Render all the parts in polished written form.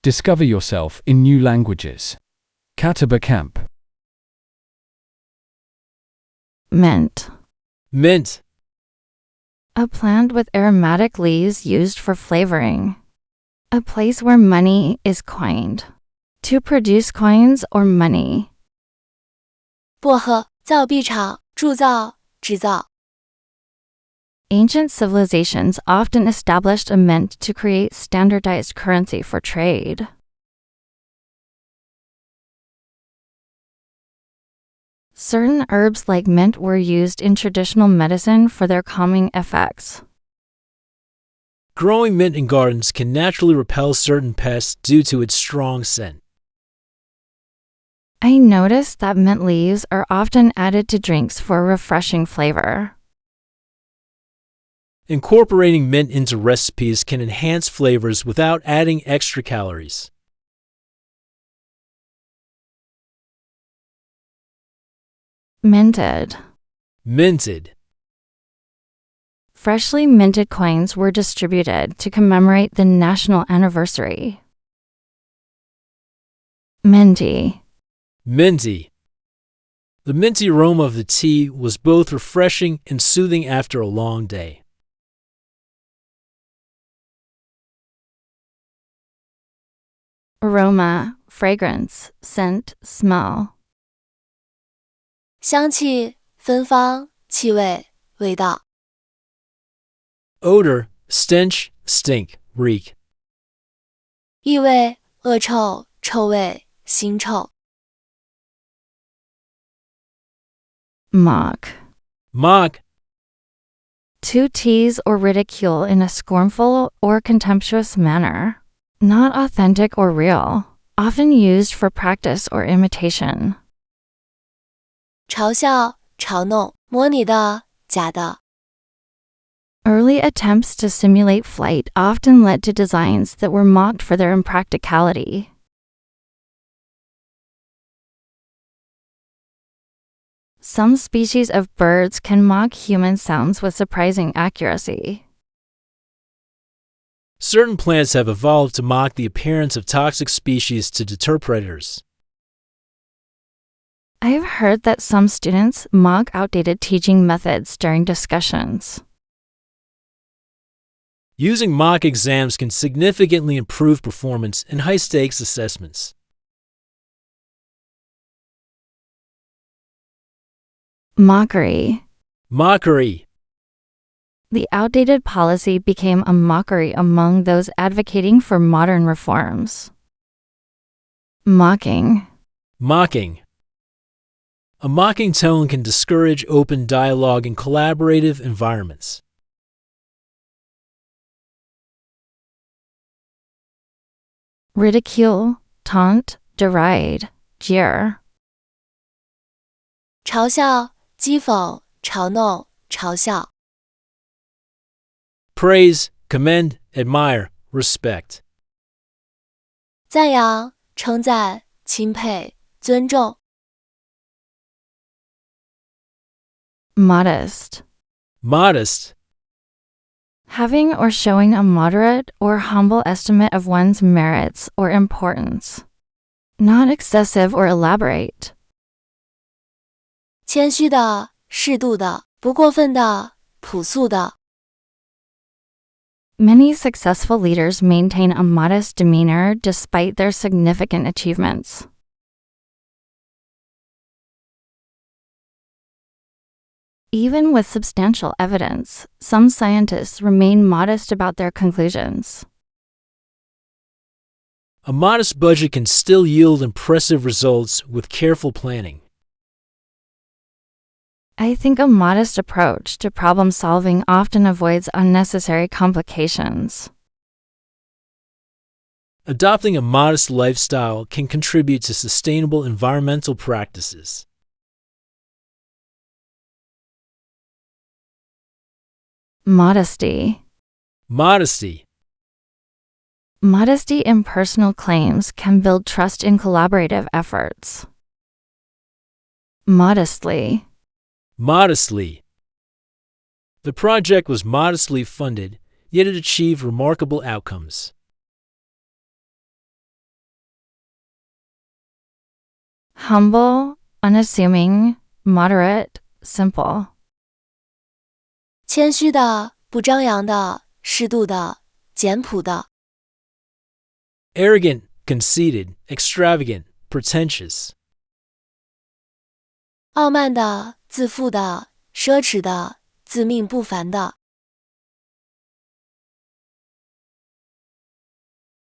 Discover yourself in new languages. Kotoba Camp. Mint. Mint. A plant with aromatic leaves used for flavoring. A place where money is coined. To produce coins or money. 薄荷，造币厂，铸造，制造。Ancient civilizations often established a mint to create standardized currency for trade. Certain herbs like mint were used in traditional medicine for their calming effects. Growing mint in gardens can naturally repel certain pests due to its strong scent. I noticed that mint leaves are often added to drinks for a refreshing flavor. Incorporating mint into recipes can enhance flavors without adding extra calories. Minted. Minted. Freshly minted coins were distributed to commemorate the national anniversary. Minty. Minty. The minty aroma of the tea was both refreshing and soothing after a long day. Aroma, fragrance, scent, smell. 香气、芬芳、气味、味道。Odor, stench, stink, reek. 异味、恶臭、臭味、腥臭。Mock. Mock. To tease or ridicule in a scornful or contemptuous manner. Not authentic or real, often used for practice or imitation. 嘲笑、嘲弄、模拟的、假的。Early attempts to simulate flight often led to designs that were mocked for their impracticality. Some species of birds can mock human sounds with surprising accuracy. Certain plants have evolved to mock the appearance of toxic species to deter predators. I've heard that some students mock outdated teaching methods during discussions. Using mock exams can significantly improve performance in high-stakes assessments. Mockery. Mockery. The outdated policy became a mockery among those advocating for modern reforms. Mocking. Mocking. A mocking tone can discourage open dialogue in collaborative environments. Ridicule, taunt, deride, jeer. 嘲笑、讥讽、嘲弄、嘲笑。Praise, commend, admire, respect. 赞扬、称赞、钦佩、尊重。Modest. Modest. Having or showing a moderate or humble estimate of one's merits or importance. Not excessive or elaborate. 谦虚的、适度的、不过分的、朴素的。Many successful leaders maintain a modest demeanor despite their significant achievements. Even with substantial evidence, some scientists remain modest about their conclusions. A modest budget can still yield impressive results with careful planning. I think a modest approach to problem solving often avoids unnecessary complications. Adopting a modest lifestyle can contribute to sustainable environmental practices. Modesty. Modesty. Modesty in personal claims can build trust in collaborative efforts. Modestly. Modestly. The project was modestly funded, yet it achieved remarkable outcomes. humble, unassuming, moderate, simple. 谦虚的，不张扬的，适度的，简朴的。Arrogant, conceited, extravagant, pretentious. 傲慢的，自负的，奢侈的，自命不凡的。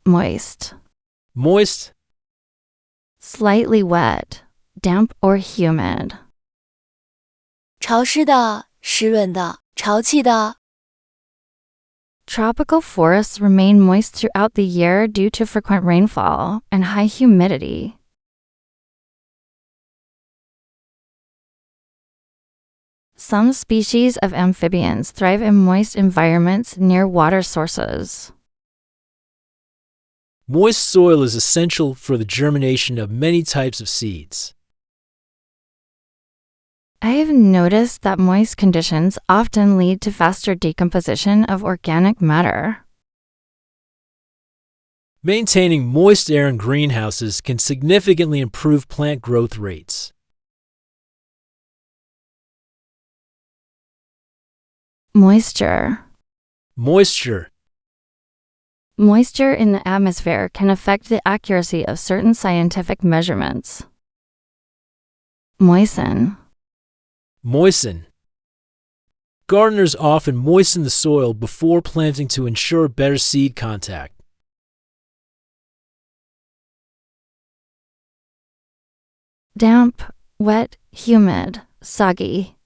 Moist. Moist, Slightly wet, damp or humid. 潮湿的，湿润的，潮气的。Tropical forests remain moist throughout the year due to frequent rainfall and high humidity. Some species of amphibians thrive in moist environments near water sources. moist soil is essential for the germination of many types of seeds. I've noticed that moist conditions often lead to faster decomposition of organic matter. Maintaining moist air in greenhouses can significantly improve plant growth rates. Moisture. Moisture, Moisture in the atmosphere can affect the accuracy of certain scientific measurements. Moisten. moisten. Gardeners often moisten the soil before planting to ensure better seed contact. Damp, wet, humid, soggy.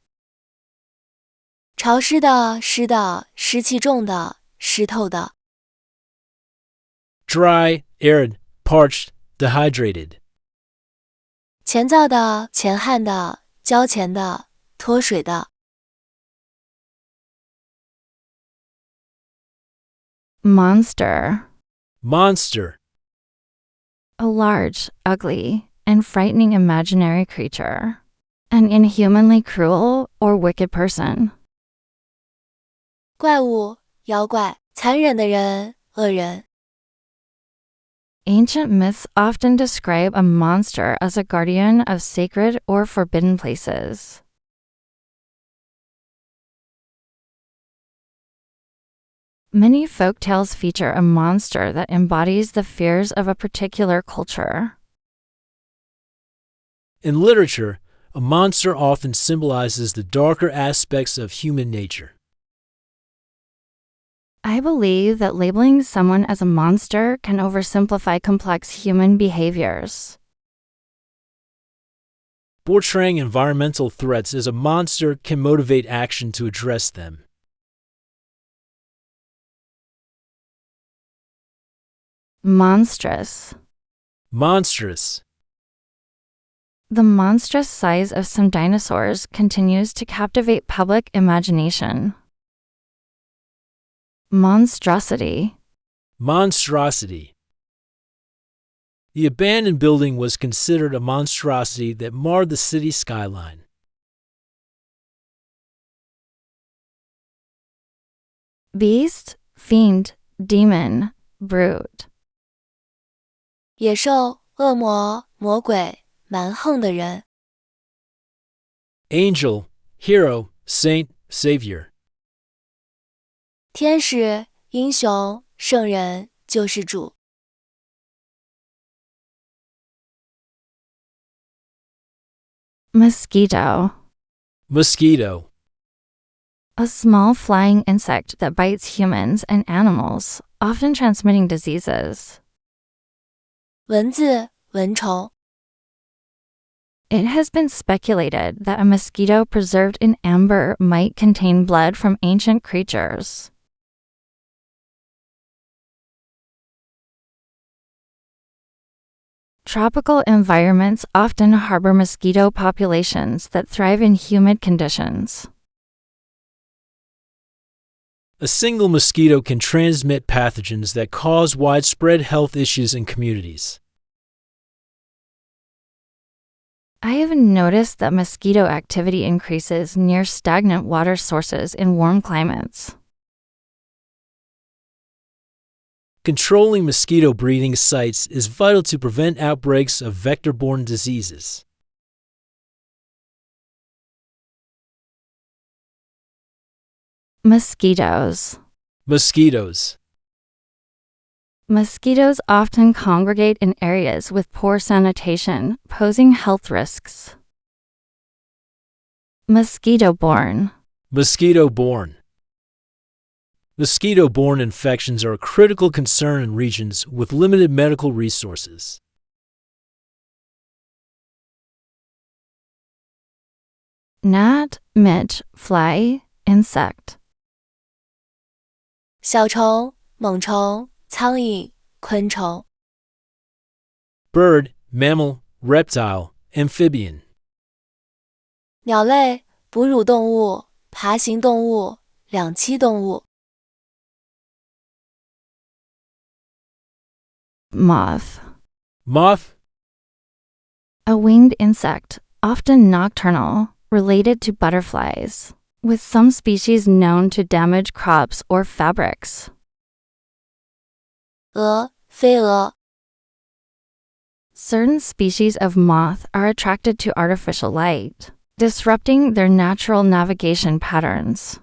潮湿的、湿的、湿气重的、湿透的。Dry, arid, parched, dehydrated. 乾燥的、乾旱的、焦钱的、脱水的。Monster. Monster, A large, ugly, and frightening imaginary creature. An inhumanly cruel or wicked person. 怪物、妖怪、残忍的人、恶人。Ancient myths often describe a monster as a guardian of sacred or forbidden places. Many folktales feature a monster that embodies the fears of a particular culture. In literature, a monster often symbolizes the darker aspects of human nature. I believe that labeling someone as a monster can oversimplify complex human behaviors. Portraying environmental threats as a monster can motivate action to address them. Monstrous. Monstrous, The monstrous size of some dinosaurs continues to captivate public imagination. Monstrosity. monstrosity. The abandoned building was considered a monstrosity that marred the city skyline. Beast, fiend, demon, brute. 野兽、恶魔、魔鬼、蛮横的人。Angel, hero, saint, savior. 天使、英雄、圣人、救世主。Mosquito. Mosquito, A small flying insect that bites humans and animals, often transmitting diseases. 蚊子、蚊虫。It has been speculated that a mosquito preserved in amber might contain blood from ancient creatures. Tropical environments often harbor mosquito populations that thrive in humid conditions. a single mosquito can transmit pathogens that cause widespread health issues in communities. I have noticed that mosquito activity increases near stagnant water sources in warm climates. Controlling mosquito breeding sites is vital to prevent outbreaks of vector-borne diseases. Mosquitoes. Mosquitoes. Mosquitoes often congregate in areas with poor sanitation, posing health risks. Mosquito-borne. Mosquito-borne. Mosquito-borne infections are a critical concern in regions with limited medical resources. Gnat, midge, fly, insect. 小虫、猛虫、苍蝇、昆虫。Bird, mammal, reptile, amphibian. 鸟类、哺乳动物、爬行动物、两栖动物。Moth. Moth. A winged insect, often nocturnal, related to butterflies, with some species known to damage crops or fabrics. 蛾、飞蛾。Certain species of moth are attracted to artificial light, disrupting their natural navigation patterns.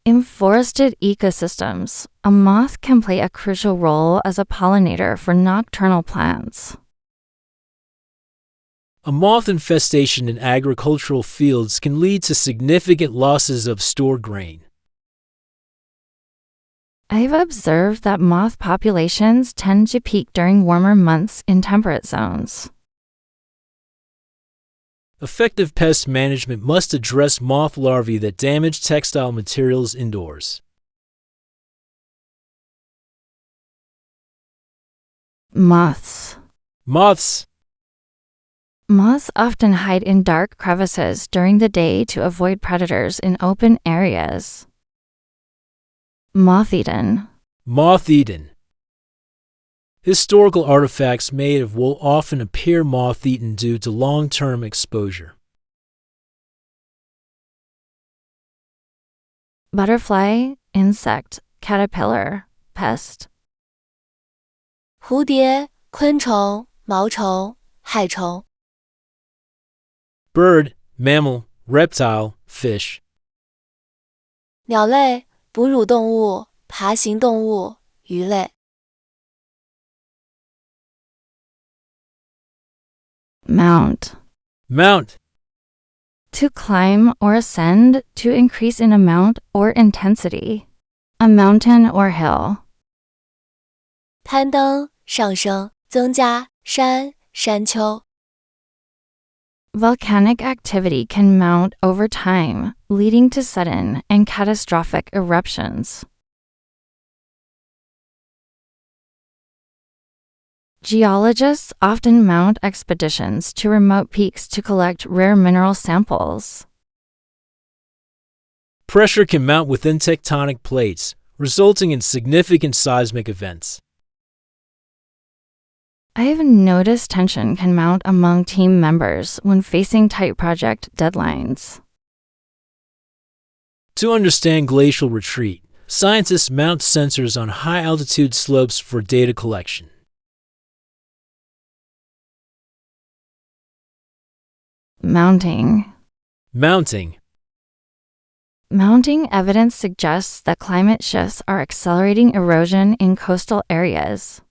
In forested ecosystems, a moth can play a crucial role as a pollinator for nocturnal plants. A moth infestation in agricultural fields can lead to significant losses of stored grain. I've observed that moth populations tend to peak during warmer months in temperate zones. Effective pest management must address moth larvae that damage textile materials indoors. Moths. Moths. Moths often hide in dark crevices during the day to avoid predators in open areas. Moth-eaten. Moth-eaten. Historical artifacts made of wool often appear moth-eaten due to long-term exposure. Butterfly, insect, caterpillar, pest. 蝴蝶、昆虫、毛虫、害虫。Bird, mammal, reptile, fish. 鸟类、哺乳动物、爬行动物、鱼类。Mount. Mount. To climb or ascend to increase in amount or intensity. A mountain or hill. 攀登、上升、增加、山、山丘。Volcanic activity can mount over time, leading to sudden and catastrophic eruptions. Geologists often mount expeditions to remote peaks to collect rare mineral samples. Pressure can mount within tectonic plates, resulting in significant seismic events. I've noticed tension can mount among team members when facing tight project deadlines. To understand glacial retreat, scientists mount sensors on high-altitude slopes for data collection. Mounting. Mounting. Mounting evidence suggests that climate shifts are accelerating erosion in coastal areas.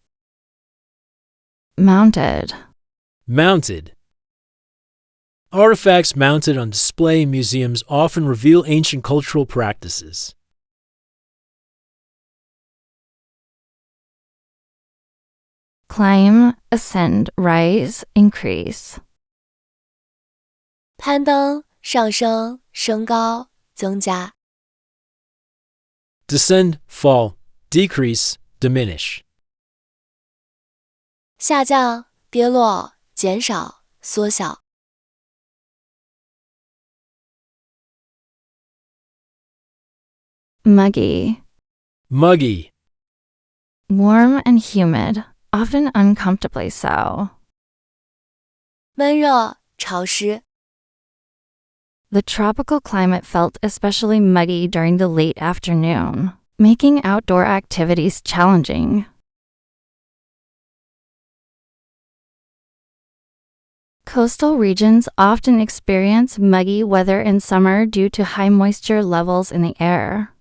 Mounted. Mounted. Artifacts mounted on display in museums often reveal ancient cultural practices. Climb, ascend, rise, increase. 攀登、上升、升高、增加。Descend, fall, decrease, diminish. 下降、跌落、减少、缩小。Muggy. Muggy. Warm and humid, often uncomfortably so. 闷热、潮湿。The tropical climate felt especially muggy during the late afternoon, making outdoor activities challenging. Coastal regions often experience muggy weather in summer due to high moisture levels in the air.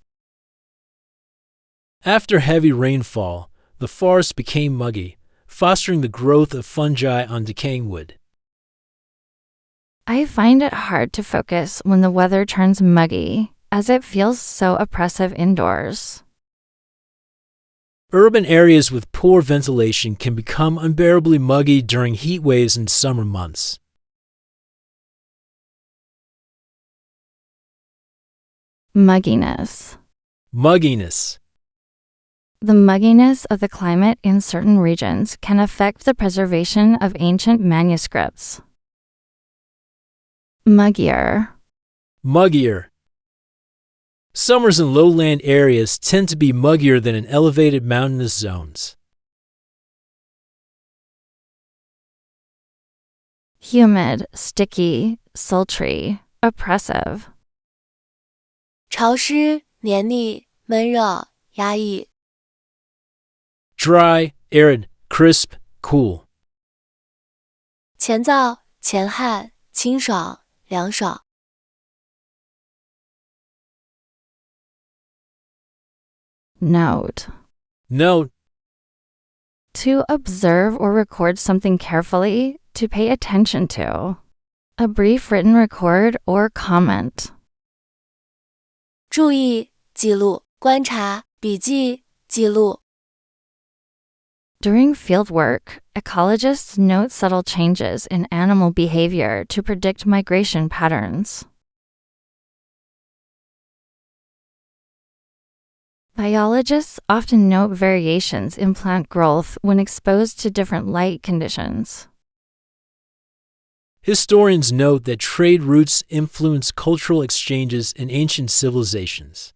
After heavy rainfall, the forest became muggy, fostering the growth of fungi on decaying wood. I find it hard to focus when the weather turns muggy, as it feels so oppressive indoors. Urban areas with poor ventilation can become unbearably muggy during heat waves in summer months. Mugginess. Mugginess. The mugginess of the climate in certain regions can affect the preservation of ancient manuscripts. Muggier. Muggier. Summers in lowland areas tend to be muggier than in elevated mountainous zones. Humid, sticky, sultry, oppressive. 潮湿、黏腻、闷热、压抑。Dry, arid, crisp, cool. 前燥、前汗、清爽、凉爽。Note. Note. To observe or record something carefully, to pay attention to. A brief written record or comment. 注意、记录、观察、笔记、记录。During fieldwork, ecologists note subtle changes in animal behavior to predict migration patterns. Biologists often note variations in plant growth when exposed to different light conditions. Historians note that trade routes influence cultural exchanges in ancient civilizations.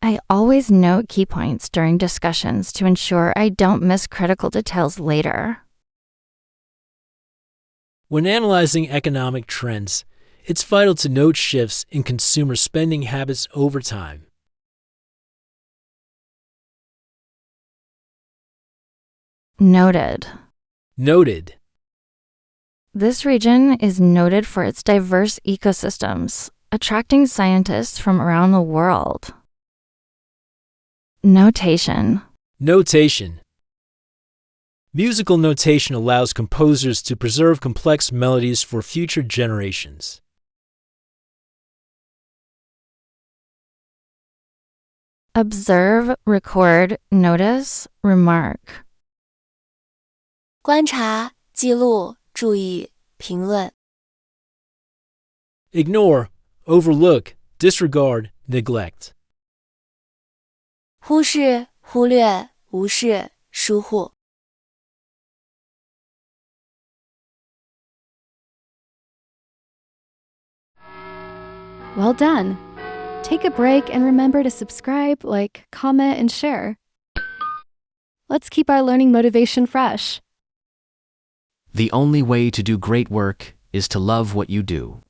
I always note key points during discussions to ensure I don't miss critical details later. When analyzing economic trends, it's vital to note shifts in consumer spending habits over time. Noted. Noted. This region is noted for its diverse ecosystems, attracting scientists from around the world. Notation. Notation. Musical notation allows composers to preserve complex melodies for future generations. Observe, record, notice, remark. 观察、记录、注意、评论。Ignore, overlook, disregard, neglect. 忽视、忽略、无视、疏忽。Well done! Take a break and remember to subscribe, like, comment, and share. Let's keep our learning motivation fresh. The only way to do great work is to love what you do.